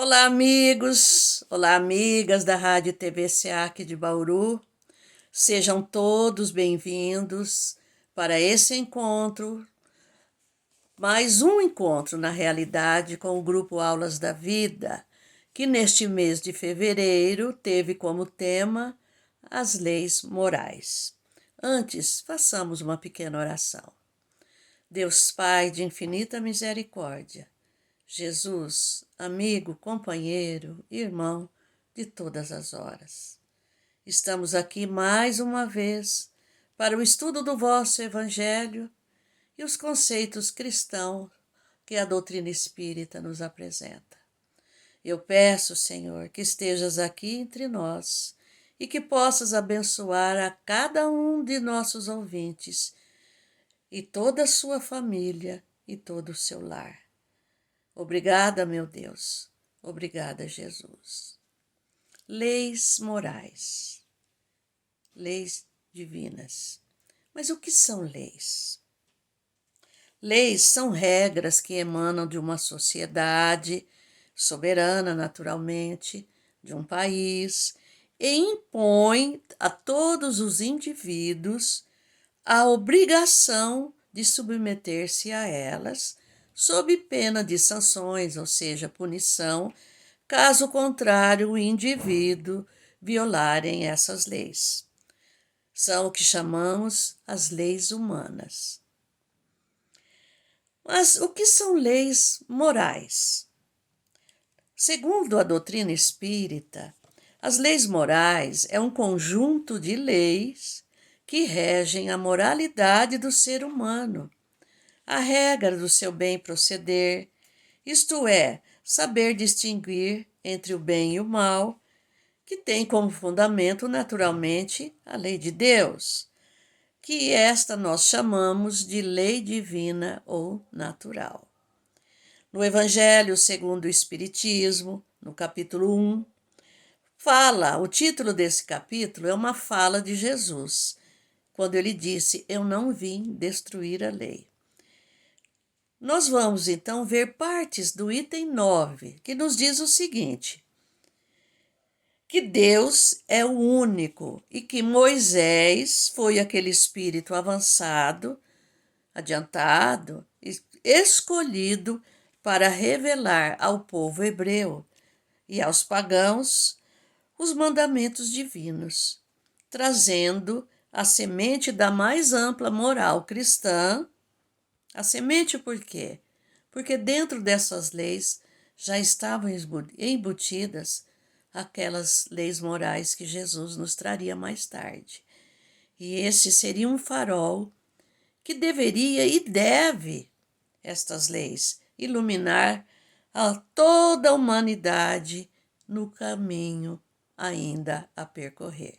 Olá, amigos! Olá, amigas da Rádio TV SEAC de Bauru. Sejam todos bem-vindos para esse encontro, mais um encontro na realidade com o Grupo Aulas da Vida, que neste mês de fevereiro teve como tema as leis morais. Antes, façamos uma pequena oração. Deus Pai de infinita misericórdia, Jesus, amigo, companheiro, irmão de todas as horas. Estamos aqui mais uma vez para o estudo do vosso Evangelho e os conceitos cristãos que a doutrina espírita nos apresenta. Eu peço, Senhor, que estejas aqui entre nós e que possas abençoar a cada um de nossos ouvintes e toda a sua família e todo o seu lar. Obrigada, meu Deus. Obrigada, Jesus. Leis morais. Leis divinas. Mas o que são leis? Leis são regras que emanam de uma sociedade soberana, naturalmente, de um país, e impõem a todos os indivíduos a obrigação de submeter-se a elas, sob pena de sanções, ou seja, punição, caso contrário o indivíduo violarem essas leis. São o que chamamos as leis humanas. Mas o que são leis morais? Segundo a doutrina espírita, as leis morais é um conjunto de leis que regem a moralidade do ser humano, a regra do seu bem proceder, isto é, saber distinguir entre o bem e o mal, que tem como fundamento, naturalmente, a lei de Deus, que esta nós chamamos de lei divina ou natural. No Evangelho segundo o Espiritismo, no capítulo 1, o título desse capítulo é uma fala de Jesus, quando ele disse: "Eu não vim destruir a lei". Nós vamos então ver partes do item 9, que nos diz o seguinte: que Deus é o único e que Moisés foi aquele espírito avançado, adiantado, escolhido para revelar ao povo hebreu e aos pagãos os mandamentos divinos, trazendo a semente da mais ampla moral cristã. A semente por quê? Porque dentro dessas leis já estavam embutidas aquelas leis morais que Jesus nos traria mais tarde. E esse seria um farol que deveria e deve, estas leis, iluminar a toda a humanidade no caminho ainda a percorrer.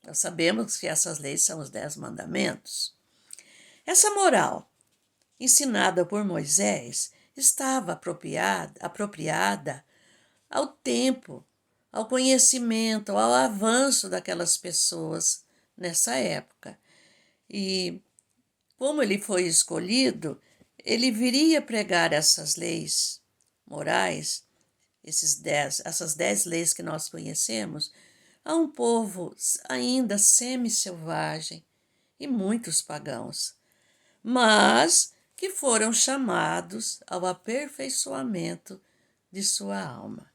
Nós sabemos que essas leis são os 10 mandamentos. Essa moral ensinada por Moisés estava apropriada ao tempo, ao conhecimento, ao avanço daquelas pessoas nessa época. E como ele foi escolhido, ele viria pregar essas leis morais, essas 10 leis que nós conhecemos, a um povo ainda semi-selvagem e muitos pagãos, mas que foram chamados ao aperfeiçoamento de sua alma.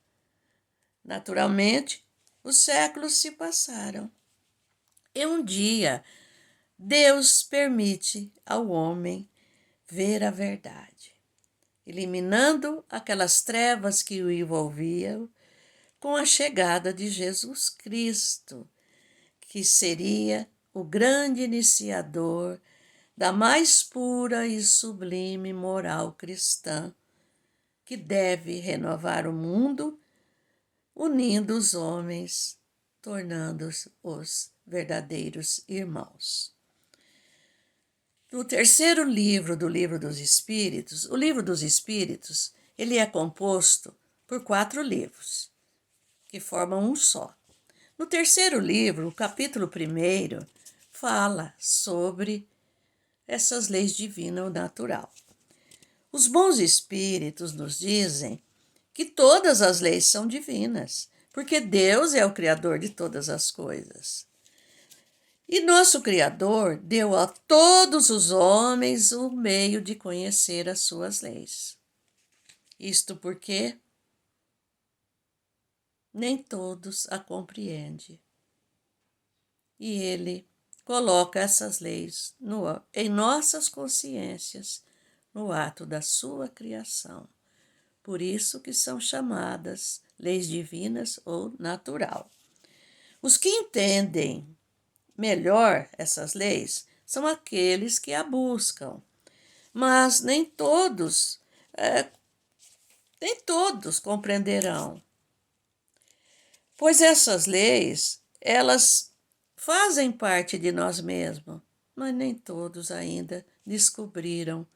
Naturalmente, os séculos se passaram e um dia Deus permite ao homem ver a verdade, eliminando aquelas trevas que o envolviam com a chegada de Jesus Cristo, que seria o grande iniciador da mais pura e sublime moral cristã, que deve renovar o mundo, unindo os homens, tornando-os verdadeiros irmãos. No terceiro livro do Livro dos Espíritos, o Livro dos Espíritos, ele é composto por 4 livros, que formam um só. No terceiro livro, o capítulo 1 fala sobre essas leis divinas ou natural. Os bons espíritos nos dizem que todas as leis são divinas, porque Deus é o Criador de todas as coisas. E nosso Criador deu a todos os homens o meio de conhecer as suas leis. Isto porque nem todos a compreendem. E Ele coloca essas leis em nossas consciências no ato da sua criação. Por isso que são chamadas leis divinas ou natural. Os que entendem melhor essas leis são aqueles que a buscam, mas nem todos compreenderão, pois essas leis, elas fazem parte de nós mesmos, mas nem todos ainda descobriram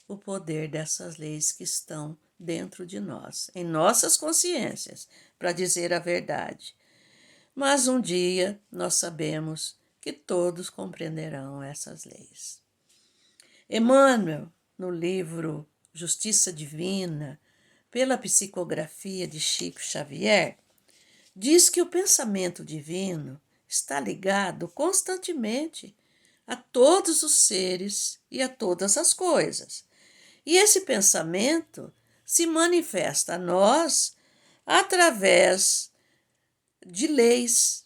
o poder dessas leis que estão dentro de nós, em nossas consciências, para dizer a verdade. Mas um dia nós sabemos que todos compreenderão essas leis. Emmanuel, no livro Justiça Divina, pela psicografia de Chico Xavier, diz que o pensamento divino está ligado constantemente a todos os seres e a todas as coisas. E esse pensamento se manifesta a nós através de leis.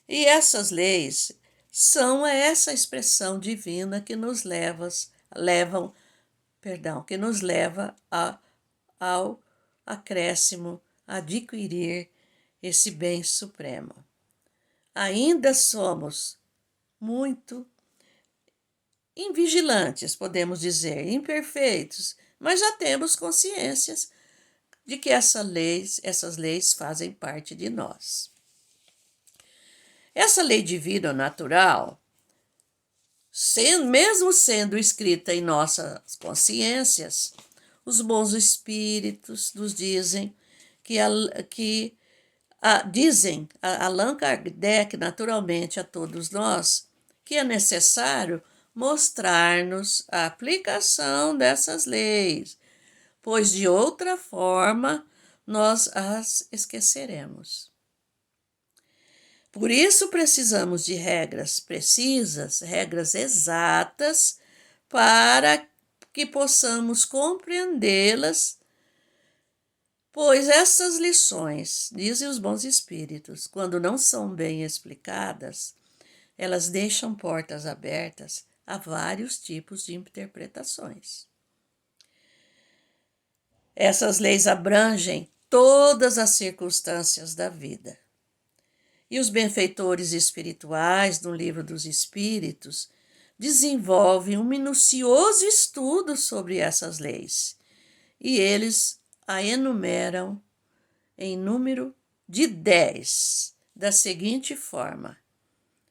E essas leis são essa expressão divina que nos que nos leva ao acréscimo, a adquirir esse bem supremo. Ainda somos muito invigilantes, podemos dizer, imperfeitos, mas já temos consciências de que essas leis fazem parte de nós. Essa lei divina natural, mesmo sendo escrita em nossas consciências, os bons espíritos nos dizem dizem a Allan Kardec naturalmente a todos nós que é necessário mostrar-nos a aplicação dessas leis, pois de outra forma nós as esqueceremos. Por isso precisamos de regras precisas, regras exatas, para que possamos compreendê-las, pois essas lições, dizem os bons espíritos, quando não são bem explicadas, elas deixam portas abertas a vários tipos de interpretações. Essas leis abrangem todas as circunstâncias da vida. E os benfeitores espirituais, no Livro dos Espíritos, desenvolvem um minucioso estudo sobre essas leis. E eles a enumeram em número de 10, da seguinte forma: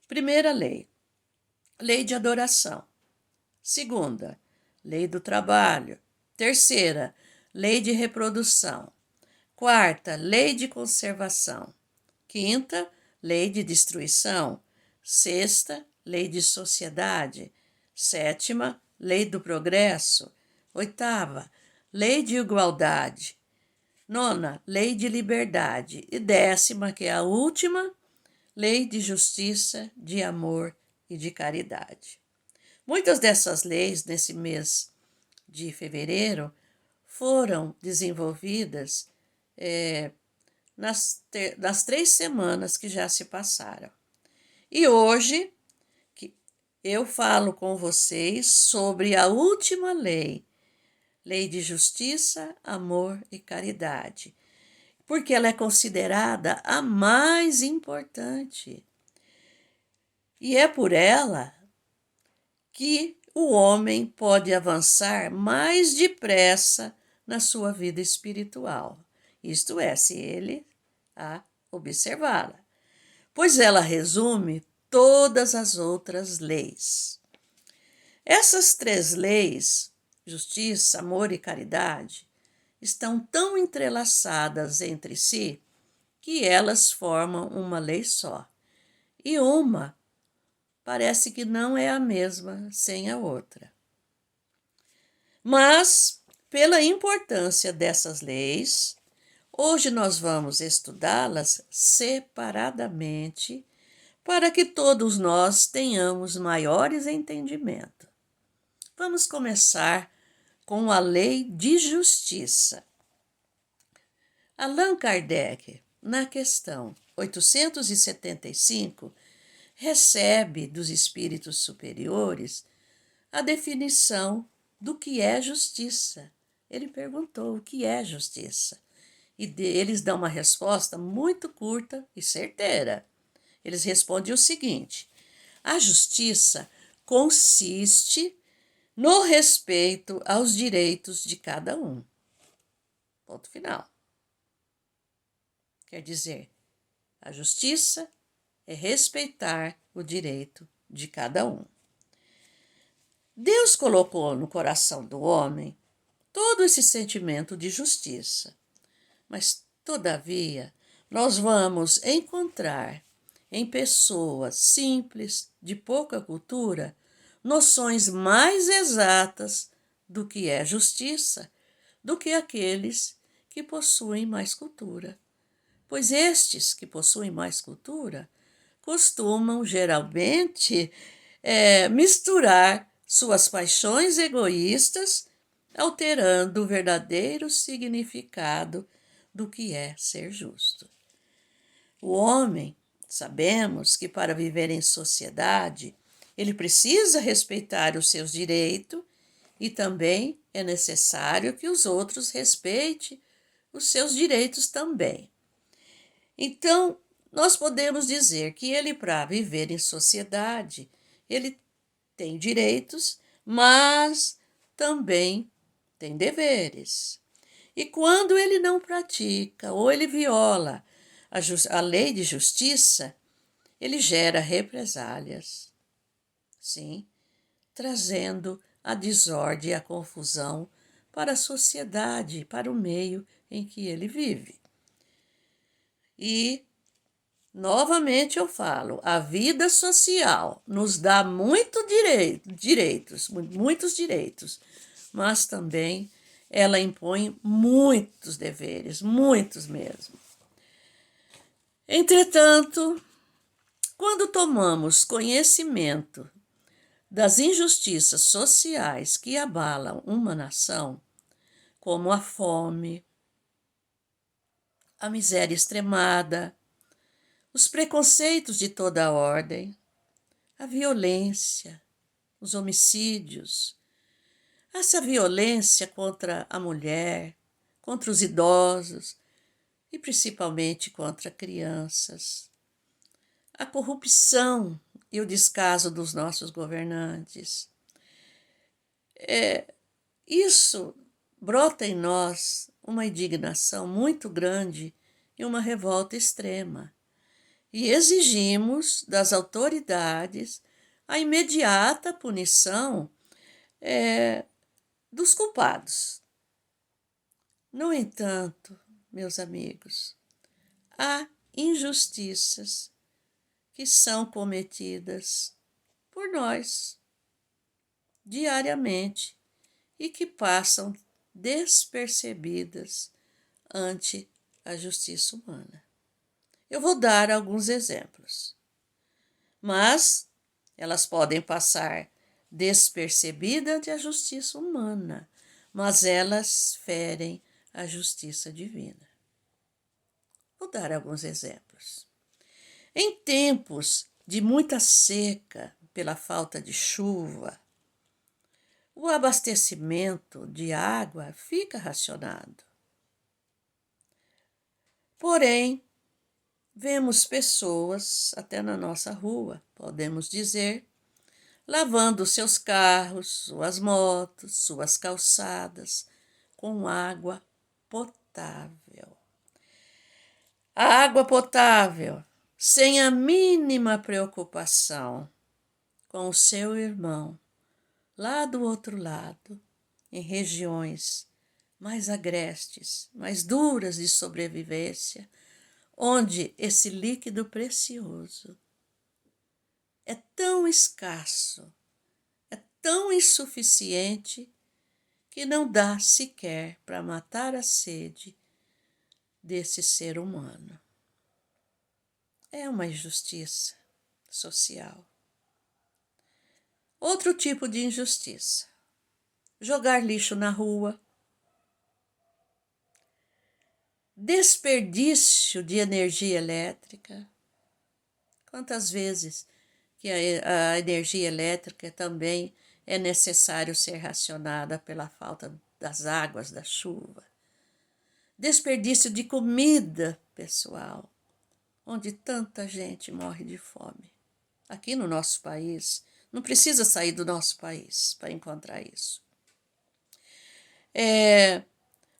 primeira lei, lei de adoração. Segunda, lei do trabalho. Terceira, lei de reprodução. Quarta, lei de conservação. Quinta, lei de destruição. Sexta, lei de sociedade. Sétima, lei do progresso. Oitava, lei de igualdade. Nona, lei de liberdade. E décima, que é a última, lei de justiça, de amor e de caridade. Muitas dessas leis, nesse mês de fevereiro, foram desenvolvidas nas 3 semanas que já se passaram. E hoje eu falo com vocês sobre a última lei, lei de justiça, amor e caridade, porque ela é considerada a mais importante. E é por ela que o homem pode avançar mais depressa na sua vida espiritual. Isto é, se ele a observá-la, pois ela resume todas as outras leis. Essas 3 leis, justiça, amor e caridade, estão tão entrelaçadas entre si que elas formam uma lei só. E uma parece que não é a mesma sem a outra. Mas, pela importância dessas leis, Hoje nós vamos estudá-las separadamente para que todos nós tenhamos maiores entendimentos. Vamos começar com a lei de justiça. Allan Kardec, na questão 875, recebe dos espíritos superiores a definição do que é justiça. Ele perguntou o que é justiça. E eles dão uma resposta muito curta e certeira. Eles respondem o seguinte: a justiça consiste no respeito aos direitos de cada um. Ponto final. Quer dizer, a justiça é respeitar o direito de cada um. Deus colocou no coração do homem todo esse sentimento de justiça, mas, todavia, nós vamos encontrar em pessoas simples, de pouca cultura, noções mais exatas do que é justiça do que aqueles que possuem mais cultura. Pois estes que possuem mais cultura costumam geralmente misturar suas paixões egoístas, alterando o verdadeiro significado do que é ser justo. O homem, sabemos que para viver em sociedade, ele precisa respeitar os seus direitos e também é necessário que os outros respeitem os seus direitos também. Então, nós podemos dizer que ele, para viver em sociedade, ele tem direitos, mas também tem deveres. E quando ele não pratica ou ele viola a lei de justiça, ele gera represálias, sim, trazendo a desordem e a confusão para a sociedade, para o meio em que ele vive. E, novamente eu falo, a vida social nos dá muitos direitos, mas também ela impõe muitos deveres, muitos mesmo. Entretanto, quando tomamos conhecimento das injustiças sociais que abalam uma nação, como a fome, a miséria extremada, os preconceitos de toda a ordem, a violência, os homicídios, essa violência contra a mulher, contra os idosos e principalmente contra crianças, a corrupção e o descaso dos nossos governantes. Isso brota em nós uma indignação muito grande e uma revolta extrema. E exigimos das autoridades a imediata punição dos culpados. No entanto, meus amigos, há injustiças que são cometidas por nós diariamente e que passam despercebidas ante a justiça humana. Eu vou dar alguns exemplos, mas elas podem passar despercebidas ante a justiça humana, mas elas ferem a justiça divina. Vou dar alguns exemplos. Em tempos de muita seca pela falta de chuva, o abastecimento de água fica racionado. Porém, vemos pessoas, até na nossa rua, podemos dizer, lavando seus carros, suas motos, suas calçadas com água potável. A água potável, sem a mínima preocupação com o seu irmão, lá do outro lado, em regiões mais agrestes, mais duras de sobrevivência, onde esse líquido precioso é tão escasso, é tão insuficiente, que não dá sequer para matar a sede desse ser humano. É uma injustiça social. Outro tipo de injustiça: jogar lixo na rua, desperdício de energia elétrica. Quantas vezes que a energia elétrica também é necessário ser racionada pela falta das águas da chuva. Desperdício de comida, pessoal, onde tanta gente morre de fome. Aqui no nosso país, não precisa sair do nosso país para encontrar isso.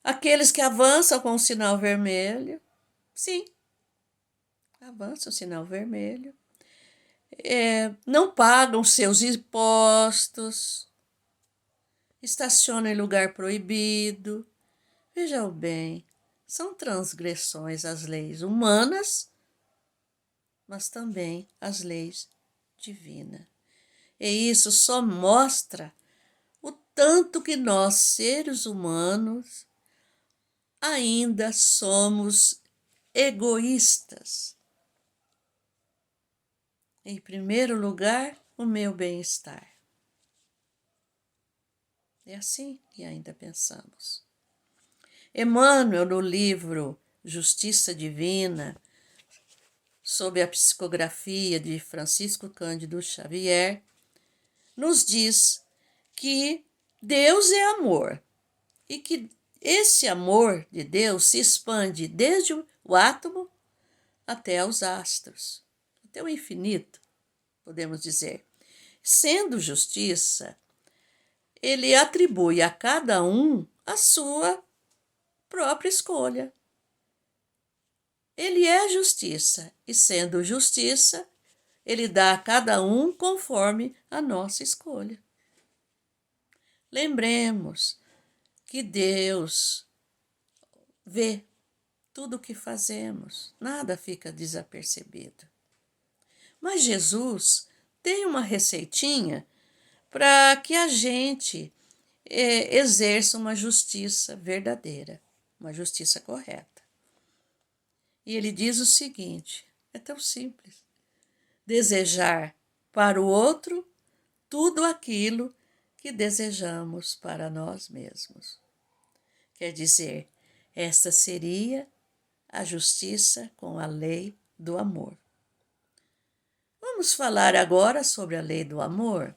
Aqueles que avançam com o sinal vermelho, sim, avança o sinal vermelho, não pagam seus impostos, estacionam em lugar proibido. Vejam bem, são transgressões às leis humanas, mas também às leis divinas. E isso só mostra o tanto que nós, seres humanos, ainda somos egoístas. Em primeiro lugar, o meu bem-estar. É assim que ainda pensamos. Emmanuel, no livro Justiça Divina, sob a psicografia de Francisco Cândido Xavier, nos diz que Deus é amor e que esse amor de Deus se expande desde o átomo até os astros, até o infinito, podemos dizer. Sendo justiça, ele atribui a cada um a sua própria escolha. Ele é justiça, e sendo justiça, ele dá a cada um conforme a nossa escolha. Lembremos que Deus vê tudo o que fazemos, nada fica desapercebido. Mas Jesus tem uma receitinha para que a gente exerça uma justiça verdadeira, uma justiça correta. E ele diz o seguinte: é tão simples. Desejar para o outro tudo aquilo que desejamos para nós mesmos. Quer dizer, esta seria a justiça com a lei do amor. Vamos falar agora sobre a lei do amor.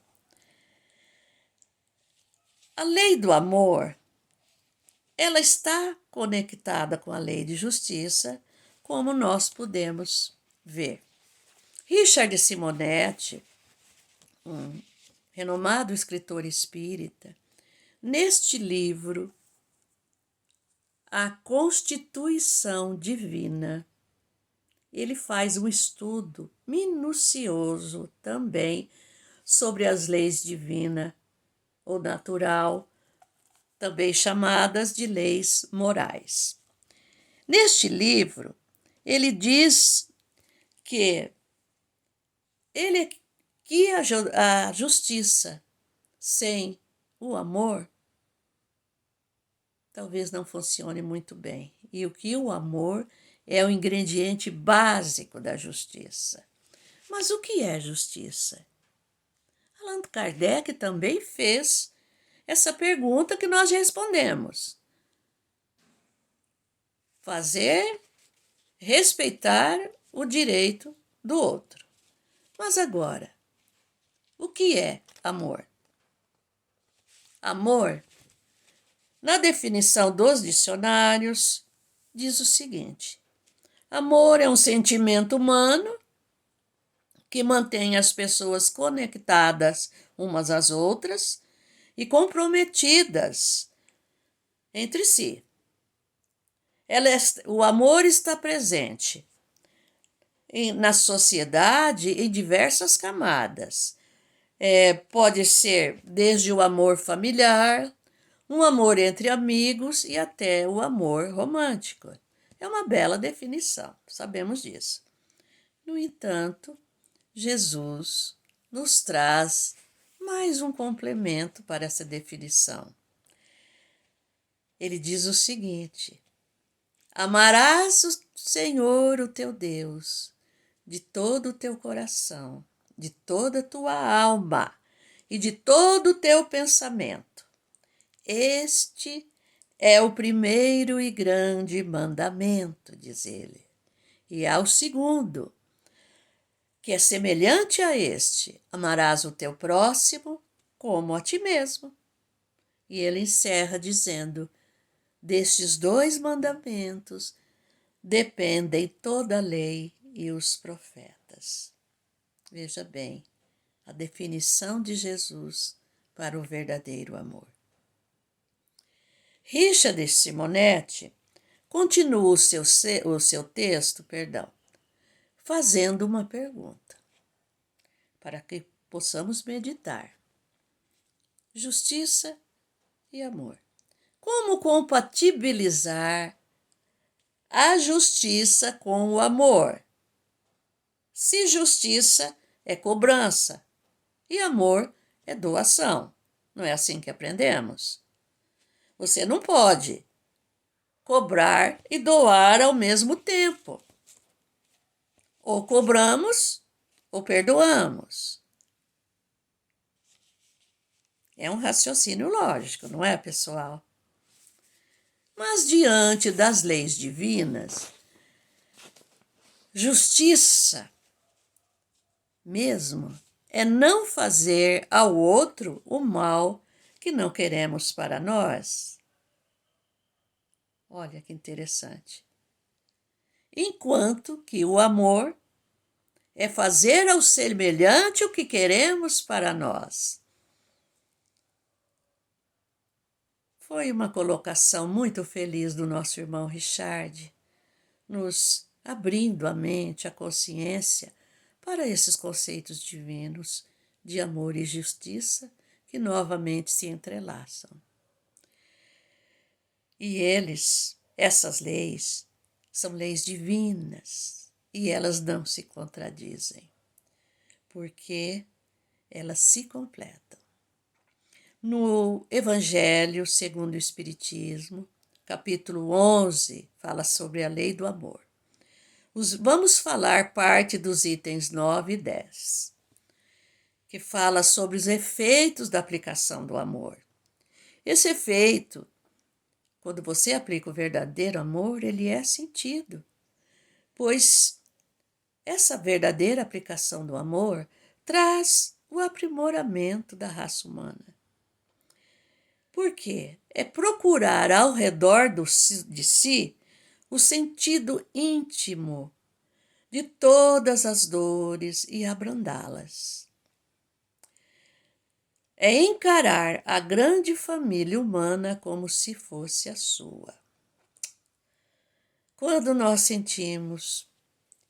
A lei do amor, ela está conectada com a lei de justiça, como nós podemos ver. Richard Simonetti, um renomado escritor espírita, neste livro, A Constituição Divina, ele faz um estudo minucioso também sobre as leis divinas ou natural, também chamadas de leis morais. Neste livro, ele diz que a justiça sem o amor talvez não funcione muito bem. E o amor é o ingrediente básico da justiça. Mas o que é justiça? Allan Kardec também fez essa pergunta que nós respondemos. Fazer, respeitar o direito do outro. Mas agora, o que é amor? Amor, na definição dos dicionários, diz o seguinte: amor é um sentimento humano que mantém as pessoas conectadas umas às outras e comprometidas entre si. O amor está presente na sociedade em diversas camadas. Pode ser desde o amor familiar, um amor entre amigos e até o amor romântico. É uma bela definição, sabemos disso. No entanto, Jesus nos traz mais um complemento para essa definição. Ele diz o seguinte: Amarás o Senhor, o teu Deus, de todo o teu coração, de toda a tua alma e de todo o teu pensamento. Este é o primeiro e grande mandamento, diz ele. E há o segundo, que é semelhante a este: amarás o teu próximo como a ti mesmo. E ele encerra dizendo: destes dois mandamentos dependem toda a lei e os profetas. Veja bem, a definição de Jesus para o verdadeiro amor. Richard Simonetti continua o seu texto, fazendo uma pergunta para que possamos meditar. Justiça e amor. Como compatibilizar a justiça com o amor? Se justiça é cobrança e amor é doação. Não é assim que aprendemos? Você não pode cobrar e doar ao mesmo tempo. Ou cobramos ou perdoamos. É um raciocínio lógico, não é, pessoal? Mas diante das leis divinas, justiça mesmo é não fazer ao outro o mal que não queremos para nós. Olha que interessante. Enquanto que o amor é fazer ao semelhante o que queremos para nós. Foi uma colocação muito feliz do nosso irmão Richard, nos abrindo a mente, a consciência para esses conceitos divinos de amor e justiça que novamente se entrelaçam. E essas leis, são leis divinas e elas não se contradizem, porque elas se completam. No Evangelho segundo o Espiritismo, capítulo 11, fala sobre a lei do amor. Vamos falar parte dos itens 9 e 10, que fala sobre os efeitos da aplicação do amor. Esse efeito, quando você aplica o verdadeiro amor, ele é sentido, pois essa verdadeira aplicação do amor traz o aprimoramento da raça humana. Por quê? É procurar ao redor de si o sentido íntimo de todas as dores e abrandá-las. É encarar a grande família humana como se fosse a sua. Quando nós sentimos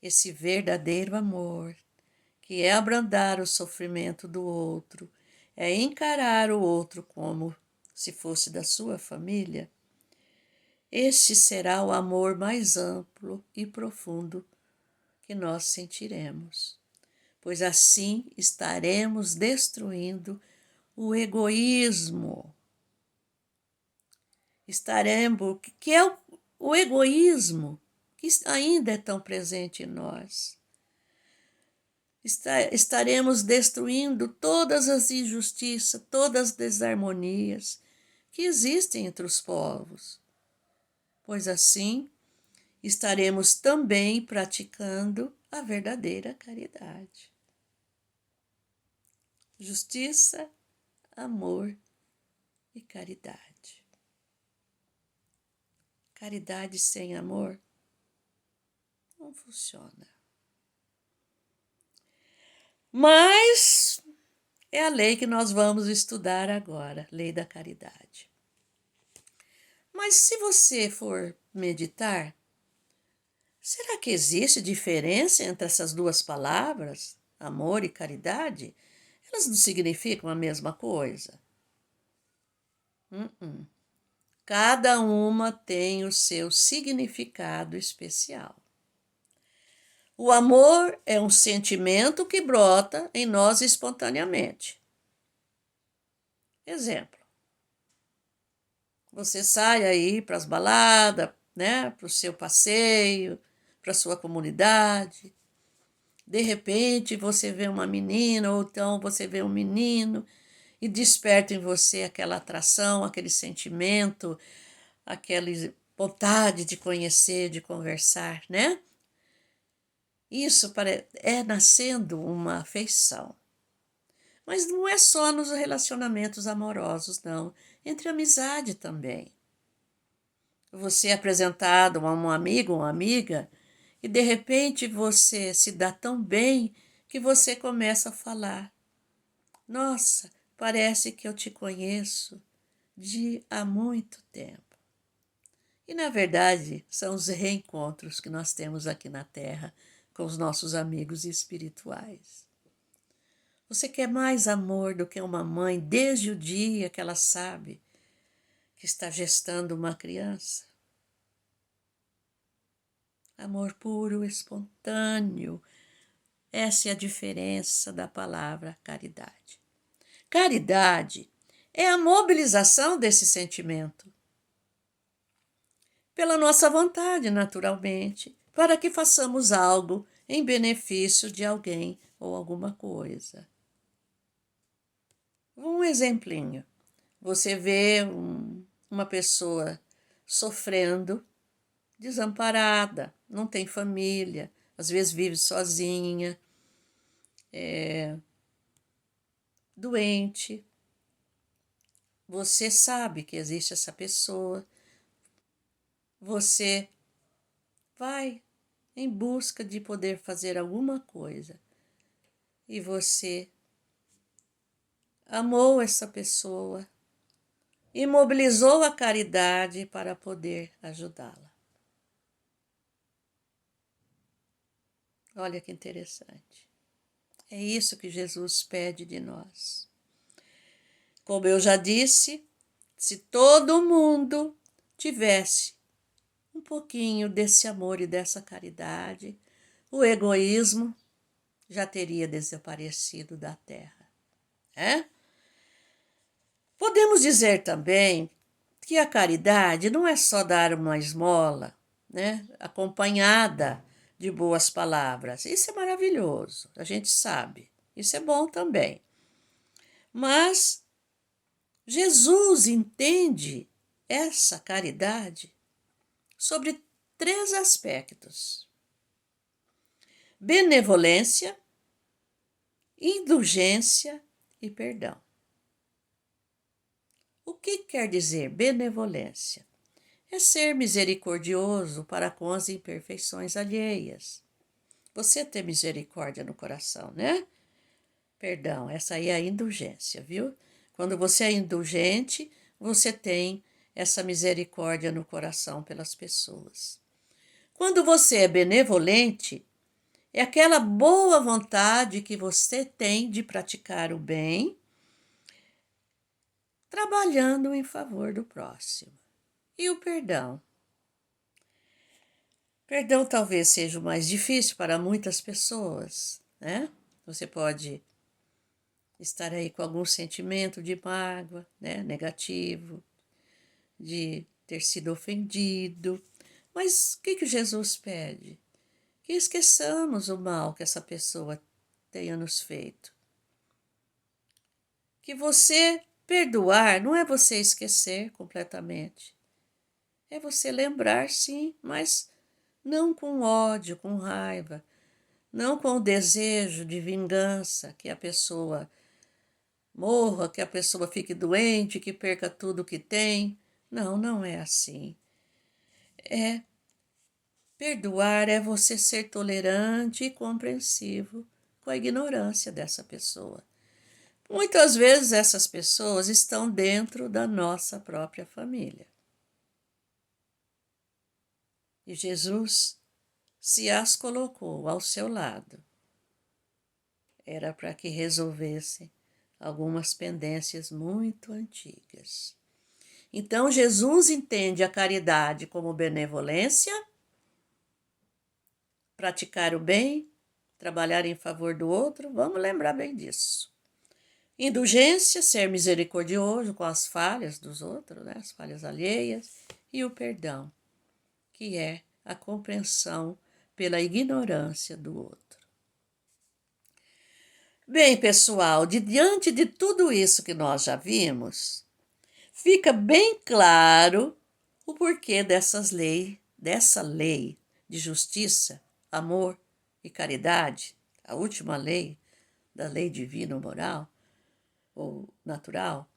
esse verdadeiro amor, que é abrandar o sofrimento do outro, é encarar o outro como se fosse da sua família, este será o amor mais amplo e profundo que nós sentiremos, pois assim estaremos destruindo o egoísmo. Que é o egoísmo que ainda é tão presente em nós. Estaremos destruindo todas as injustiças, todas as desarmonias que existem entre os povos, pois assim estaremos também praticando a verdadeira caridade. Justiça, amor e caridade. Caridade sem amor não funciona. Mas é a lei que nós vamos estudar agora, lei da caridade. Mas se você for meditar, será que existe diferença entre essas duas palavras, amor e caridade? Elas não significam a mesma coisa? Cada uma tem o seu significado especial. O amor é um sentimento que brota em nós espontaneamente. Exemplo. Você sai aí para as baladas, né, para o seu passeio, para a sua comunidade. De repente você vê uma menina, ou então você vê um menino, e desperta em você aquela atração, aquele sentimento, aquela vontade de conhecer, de conversar, né? Isso é nascendo uma afeição. Mas não é só nos relacionamentos amorosos, não. Entre amizade também. Você é apresentado a um amigo, uma amiga, e de repente você se dá tão bem que você começa a falar. Nossa, parece que eu te conheço de há muito tempo. E na verdade são os reencontros que nós temos aqui na Terra com os nossos amigos espirituais. Você quer mais amor do que uma mãe desde o dia que ela sabe que está gestando uma criança? Amor puro, espontâneo. Essa é a diferença da palavra caridade. Caridade é a mobilização desse sentimento pela nossa vontade, naturalmente, para que façamos algo em benefício de alguém ou alguma coisa. Um exemplinho. Você vê uma pessoa sofrendo, desamparada, não tem família, às vezes vive sozinha, doente. Você sabe que existe essa pessoa, você vai em busca de poder fazer alguma coisa e você amou essa pessoa e mobilizou a caridade para poder ajudá-la. Olha que interessante. É isso que Jesus pede de nós. Como eu já disse, se todo mundo tivesse um pouquinho desse amor e dessa caridade, o egoísmo já teria desaparecido da Terra. É? Podemos dizer também que a caridade não é só dar uma esmola, né, acompanhada de boas palavras. Isso é maravilhoso, a gente sabe. Isso é bom também. Mas Jesus entende essa caridade sobre 3 aspectos: benevolência, indulgência e perdão. O que quer dizer benevolência? É ser misericordioso para com as imperfeições alheias. Você ter misericórdia no coração, né? Perdão, essa aí é a indulgência, viu? Quando você é indulgente, você tem essa misericórdia no coração pelas pessoas. Quando você é benevolente, é aquela boa vontade que você tem de praticar o bem, trabalhando em favor do próximo. E o perdão? Perdão talvez seja o mais difícil para muitas pessoas, né? Você pode estar aí com algum sentimento de mágoa, né? Negativo, de ter sido ofendido. Mas o que Jesus pede? Que esqueçamos o mal que essa pessoa tenha nos feito. Que você perdoar não é você esquecer completamente. É você lembrar, sim, mas não com ódio, com raiva, não com o desejo de vingança, que a pessoa morra, que a pessoa fique doente, que perca tudo que tem. Não, não é assim. É perdoar é você ser tolerante e compreensivo com a ignorância dessa pessoa. Muitas vezes essas pessoas estão dentro da nossa própria família. E Jesus se as colocou ao seu lado. Era para que resolvesse algumas pendências muito antigas. Então, Jesus entende a caridade como benevolência, praticar o bem, trabalhar em favor do outro, vamos lembrar bem disso. Indulgência, ser misericordioso com as falhas dos outros, né? As falhas alheias, e o perdão. que é a compreensão pela ignorância do outro. Bem, pessoal, diante de tudo isso que nós já vimos, fica bem claro o porquê dessa lei de justiça, amor e caridade, a última lei da lei divina ou moral ou natural.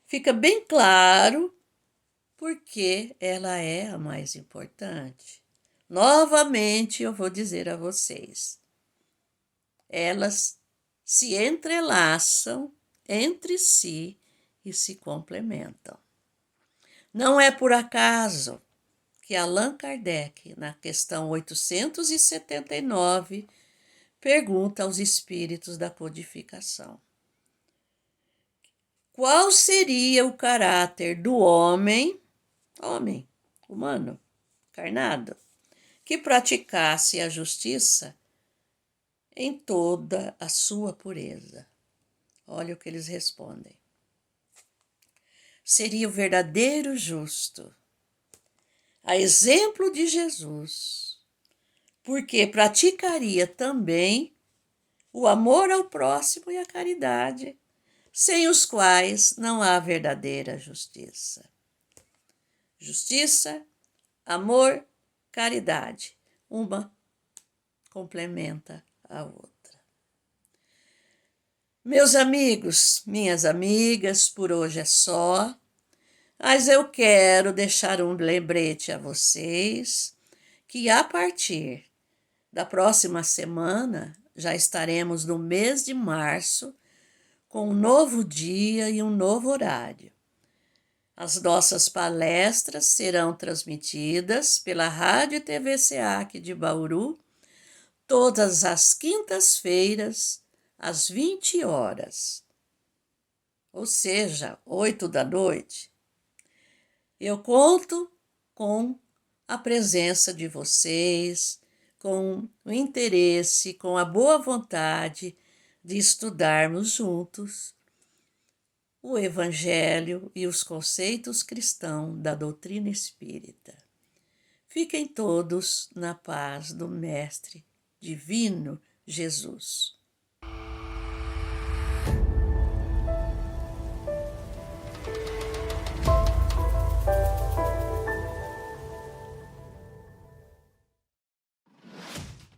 Fica bem claro porque ela é a mais importante. Novamente eu vou dizer a vocês, elas se entrelaçam entre si e se complementam. Não é por acaso que Allan Kardec, na questão 879, pergunta aos espíritos da codificação: qual seria o caráter do homem, humano, encarnado, que praticasse a justiça em toda a sua pureza? Olha o que eles respondem. Seria o verdadeiro justo, a exemplo de Jesus, porque praticaria também o amor ao próximo e a caridade, sem os quais não há verdadeira justiça. Justiça, amor, caridade. Uma complementa a outra. Meus amigos, minhas amigas, por hoje é só, mas eu quero deixar um lembrete a vocês que a partir da próxima semana já estaremos no mês de março com um novo dia e um novo horário. As nossas palestras serão transmitidas pela Rádio TV SEAC de Bauru todas as quintas-feiras, às 20 horas, ou seja, 8 da noite. Eu conto com a presença de vocês, com o interesse, com a boa vontade de estudarmos juntos o Evangelho e os conceitos cristãos da doutrina espírita. Fiquem todos na paz do Mestre Divino Jesus.